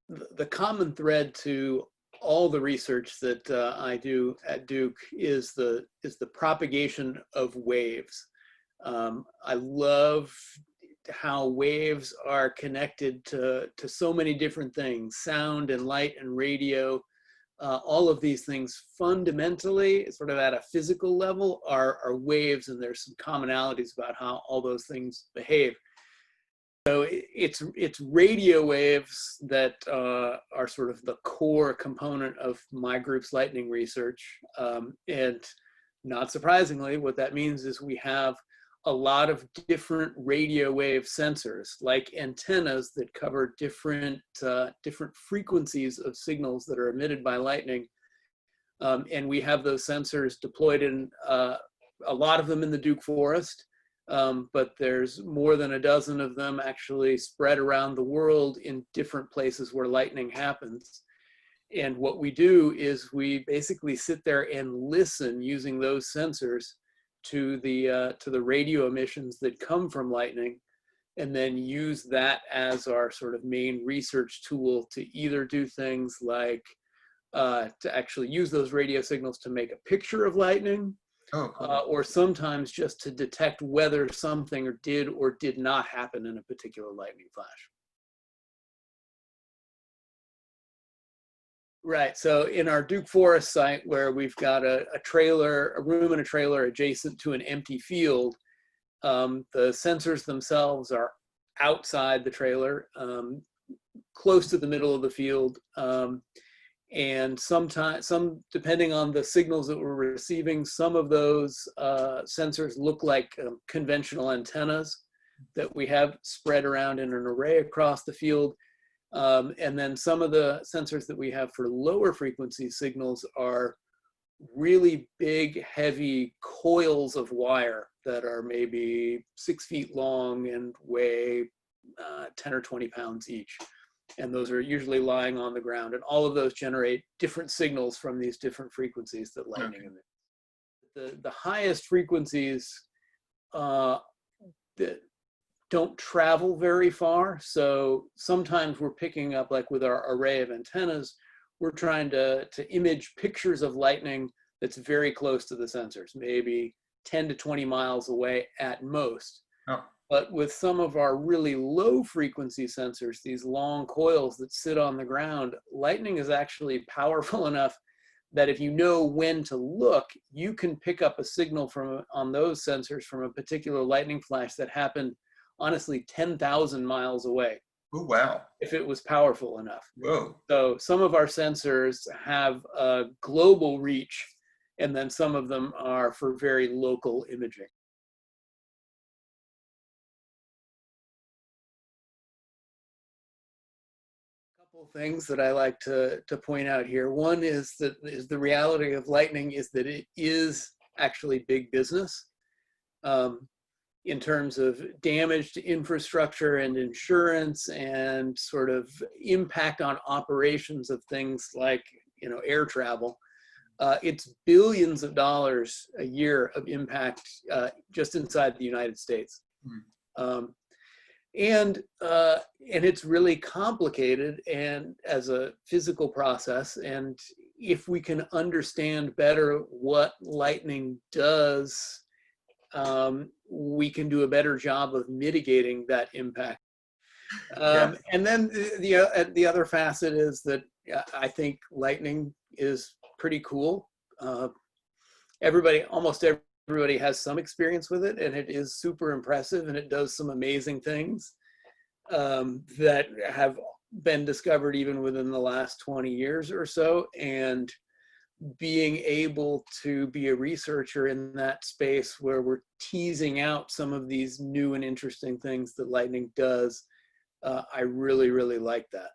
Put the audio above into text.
the common thread to all the research that I do at Duke is the propagation of waves. I love how waves are connected to so many different things: sound and light and radio. All of these things fundamentally, sort of at a physical level, are waves, and there's some commonalities about how all those things behave. So it's radio waves that are sort of the core component of my group's lightning research. And not surprisingly, what that means is we have a lot of different radio wave sensors, like antennas that cover different frequencies of signals that are emitted by lightning. And we have those sensors deployed in a lot of them in the Duke Forest. But there's more than a dozen of them actually spread around the world in different places where lightning happens. And what we do is we basically sit there and listen using those sensors to the radio emissions that come from lightning, and then use that as our sort of main research tool to either do things like to actually use those radio signals to make a picture of lightning. Oh, cool. Or sometimes just to detect whether something did or did not happen in a particular lightning flash. Right, so in our Duke Forest site, where we've got a room and a trailer adjacent to an empty field, the sensors themselves are outside the trailer, close to the middle of the field. And sometimes, depending on the signals that we're receiving, some of those sensors look like conventional antennas that we have spread around in an array across the field. And then some of the sensors that we have for lower frequency signals are really big, heavy coils of wire that are maybe 6 feet long and weigh 10 or 20 pounds each. And those are usually lying on the ground, and all of those generate different signals from these different frequencies that lightning emits. The highest frequencies that don't travel very far, so sometimes we're picking up, like with our array of antennas, we're trying to image pictures of lightning that's very close to the sensors, maybe 10 to 20 miles away at most. Oh. But with some of our really low frequency sensors, these long coils that sit on the ground, lightning is actually powerful enough that if you know when to look, you can pick up a signal on those sensors from a particular lightning flash that happened, honestly, 10,000 miles away. Oh, wow. If it was powerful enough. Whoa. So some of our sensors have a global reach, and then some of them are for very local imaging. Things that I like to point out here. One is that the reality of lightning is that it is actually big business in terms of damage to infrastructure and insurance and sort of impact on operations of things like, you know, air travel. It's billions of dollars a year of impact just inside the United States. And it's really complicated and as a physical process. And if we can understand better what lightning does, we can do a better job of mitigating that impact. Yeah. And then the other facet is that I think lightning is pretty cool. Almost everybody has some experience with it, and it is super impressive, and it does some amazing things that have been discovered even within the last 20 years or so. And being able to be a researcher in that space where we're teasing out some of these new and interesting things that lightning does, I really, really like that.